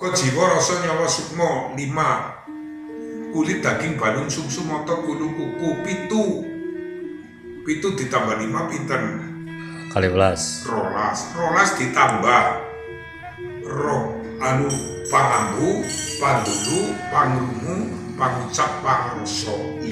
Kejiwa rasa nyawa sukma 5. Kulit daging balung sumsu mata kudu kuku 7. 7 ditambah 5 pinten? Kali belas. Rolas ditambah pangambu, pandulu, pangrungu, pangucap, pangrasa 5.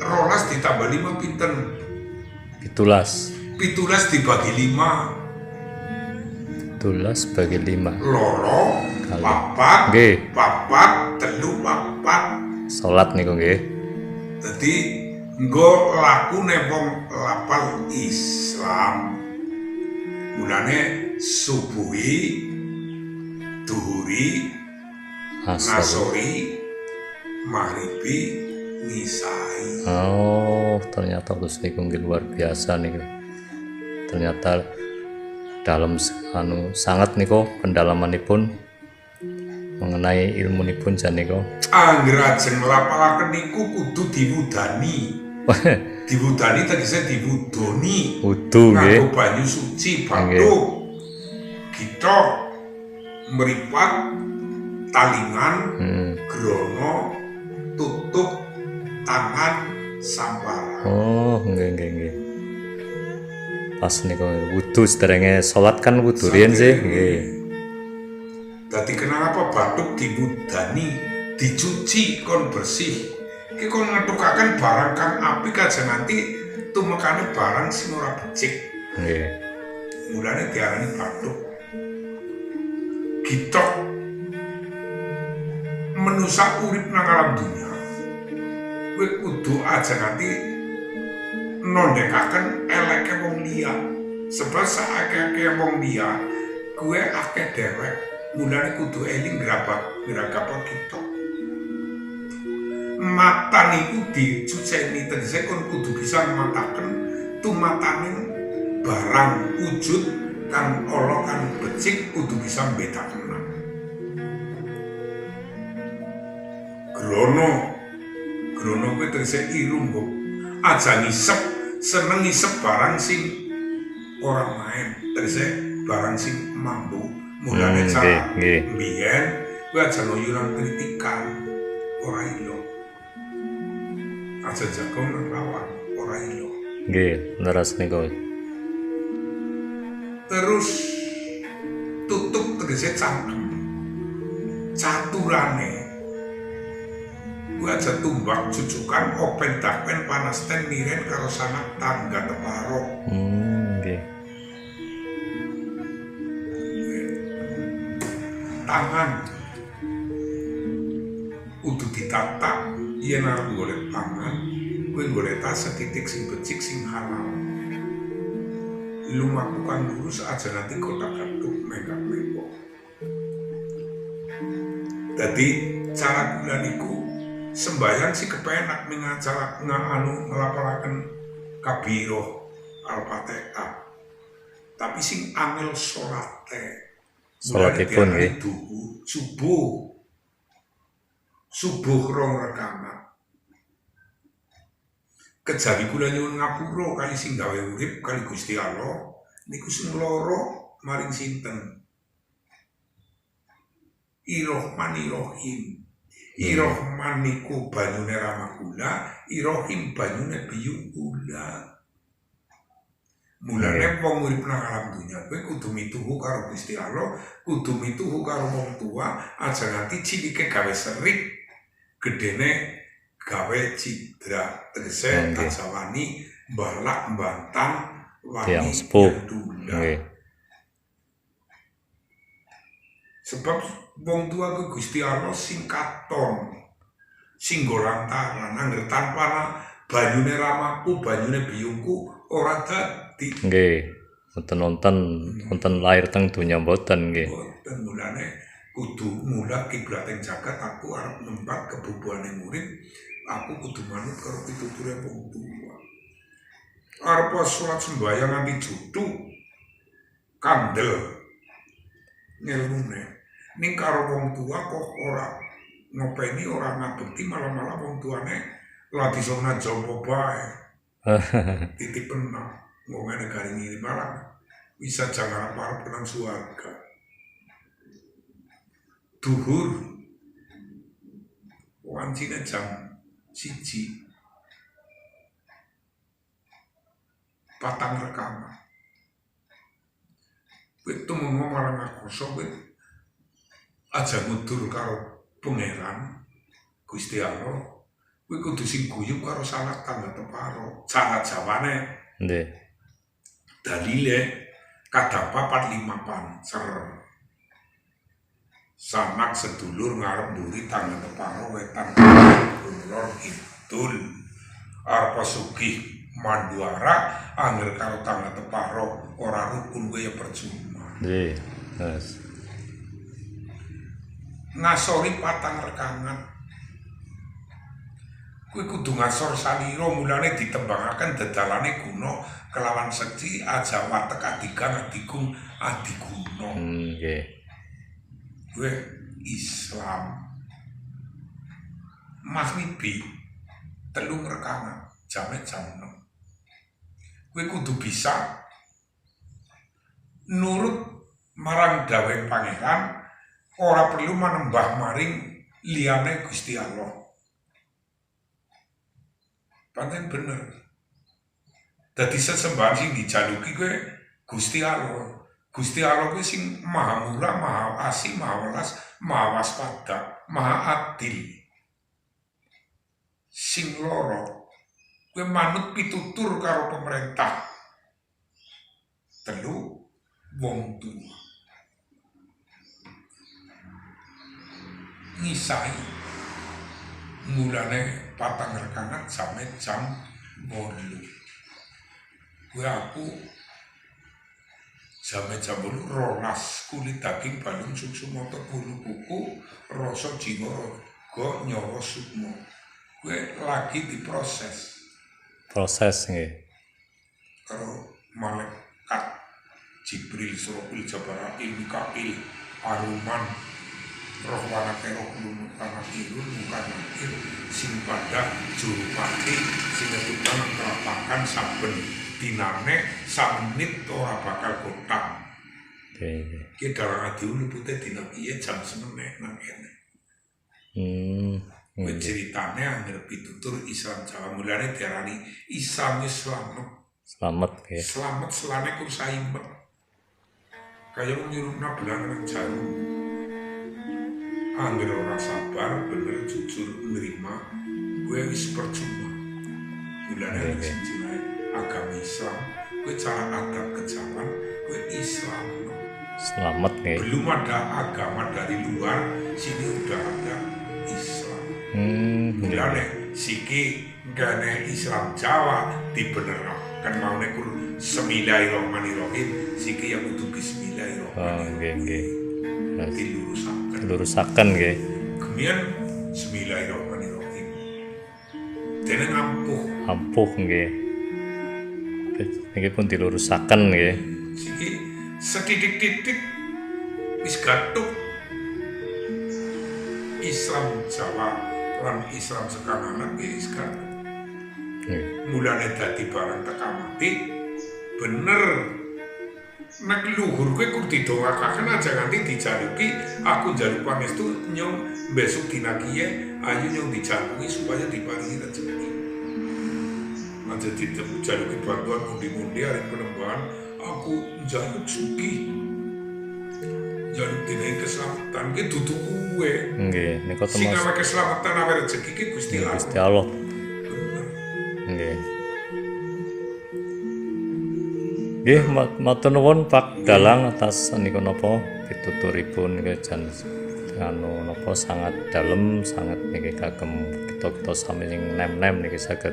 Rolas ditambah 5 pinten? 17. 17 dibagi 5. 17 bagi 5. Loro, papat, telu, papat. Salat niku nggih. Dadi nggo laku wong lapal Islam. Mulane subuhi, duhuri, nasori, maghribi, ngisai. Oh, ternyata Gus niku nggih luar biasa niku. Ternyata dalam sangat niku pendalamanipun mengenai ilmu nipun jan niku. Angger ajeng nglapalaken niku kudu diwudani. Diwudani tegese diwudoni. Wudu nggih. Nganggo banyu suci bathuk. Kita mripat talingan, grono, tutup tangan sampar. Oh, nggih. Pas niku wudu sederenge salat kan wudu riyen sih nggih. Dadi kenapa bathuk diwudani, dicuci kon bersih. Iki kon ngetukaken barang kang apik aja nanti tumekane barang sing ora becik. Nggih. Mulane diarani bathuk. Kita menusa urip nang alam dunya. Kowe kudu aja nanti nondekaken eleke wong liya. Sebab saakeh-akeh wong liya kuwe akeh dewek. Mulane kudu eling grabak kita. Mata niku dicuceni tegese kon kudu bisa mataken tumataning barang wujud kang ala kang becik kudu bisa mbedakaken. Grono kuwi tegese irung kok. Aja ngisep, seneng ngisep barang sing ora main, tegese barang sing mambu. Mulane cara mbiyen kuwi aja noyuran kritikan ora ilo. Aja jago nglawan ora ilo. Nggih, leres niku. Terus tutup tegese cangkem. Caturane kuwi aja tumbak jujukan open dakpen panasten miren karo sanak tangga teparo. Nggih. Tangan kudu ditata yen arep golek pangan kuwi golek tas setitik sing becik sing halal. Lumaku kan lurus aja nanti kotak-katuk megak-megok. Dadi cara kula niku sembahyang si kepenak mengacara ngelapalaken kabiroh al-fatihah. Tapi sing angel salate. Salatipun nggih. Subuh 2 rakaat. Kejawi kula nyuwun ngapura kali sing gawe urip kali Gusti Allah niku sing loro maring sinten? Irrohman Irrohim. Irrohman niku banyune Ramakula, Irrohim banyune Biyung Kula. Mulane wong urip nang alam dunya kowe kudu mituhu karo Gusti Allah, kudu mituhu karo wong tua, aja nganti cilike gawe serik, gedene gawe cidra. Tegese aja wani mbalak mbantang wani nggih. Sebab wong tua ke Gusti Allah sing katon, sing golantaran, angger tanpa banyune Ramaku, banyune biyungku ora dadi. Nggih, wonten lahir teng donya mboten nggih. Mboten mulane kudu mula kiblating jagat aku arep nempat kebubuhane murid, aku kudu manut karo pituture wong tua. Arep salat sembahyang nganti judu kandel ngilmune. Ning karo wong tua kok ora ngopeni, ora ngabekti, malah wong tuane lagi sona jowo bae. Titip penang ngomongane garing ini malah bisa jangan apa-apa penang suarga. duhur wancine jam 1 patang rekaman kowe temen marang ngakoso kowe aja ngudur karo pangeran Gusti Allah kowe kudu sing guyub karo salat tangga teparo cara jawane nggih dalile kadapa 45 pancer sanak sedulur ngarep mburi tangga teparo wetan kulon kidul arep sugih manduara angger karo tangga teparo ora rukun kowe ya percuma nggih Mas ngasori patang rekaman kowe kudu ngasor salira mulane ditembangaken dedalane guna kelawan sekti aja watek adigang adigung adiguna nggih kowe Islam maghribi 3 rekaman jam 6 kowe kudu bisa nurut marang dawuh pangeran ora perlu manembah maring liyane Gusti Allah pancen bener dadi sesembahan sing dijaluki kowe Gusti Allah kuwi sing maha murah, maha asih, maha welas, maha waspada, maha adil sing loro kowe manut pitutur karo pemerintah 3 wong tua ngisai mulane patang rekanan sampe jam 8 gue aku sampe jam 8 rolas kulit daging balung susu motor bulu kuku rasa jiwa rogo nyawa sukmo gue lagi diproses nggih karo malaikat Jibril Surapil Jabaril Mikail Aruman roh wanake roh lumut tanah irun muka nakir sing pada juru pati sing tukang kelapakan saben dinane samenit ora bakal kotak ki dalang adi ulupute dina piye jam semene nang kene kuwi ceritane anggere pitutur Islam Jawa mulane diarani Islam selamat nggih selamat selane kursaimet kaya nyurupna belang nang jarum angger ora sabar bener jujur nerima gue wis percuma mulane sing jenenge agama Islam gue cara adab kejaman gue Islam selamat nggih belum ada agama dari luar sini udah ada Islam mulane siki gane Islam Jawa dibenerkan maune kur Bismillahirrahmanirrahim siki yang kudu Bismillahirrahmanirrahim nggih dilurusaken nggih kemudian Bismillahirrahmanirrahim dene ampuh nggih niki pun dilurusaken nggih siki setitik-titik wis gatuk Islam Jawa lan Islam sekanan wis gatuk mulane dadi barang tekamati bener nek luhur kowe kudu didongakaken aja nganti dijaluki aku njaluk pangestu nyong besok dina kiye ayo nyong dijaluki supaya diparingi rezeki aja dijaluki bantuan mundi-mundi hari penembahan aku njaluk sugih njaluk dina keselamatan ki dudu kuwe nggih nika sing awe keselamatan awe rezeki ki Gusti Allah nggih nggih matur nuwun Pak Dalang atas niku napa pituturipun nggih jan anu napa sangat dalem sangat niki kagem kita sami sing nem-nem niki saged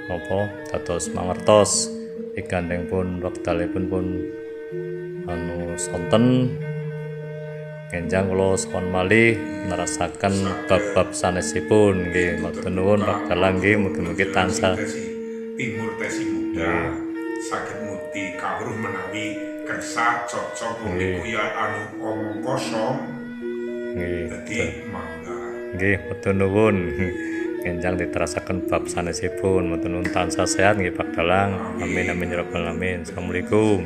napa dados mangertos igandeng pun wektalipun pun anu sonten kenjang kula sowan malih nerasaken bab-bab sanesipun nggih matur nuwun Pak Dalang nggih mugi-mugi tansah timur tesi muda saged muti kawruh menawi kersa cocok niku ya anu omong kosong nggih dadi mangga nggih matur nuwun kenjang diterasaken bab sanesipun matur nuwun tansah sehat nggih Pak Dalang amin amin ya rabbal alamin assalamualaikum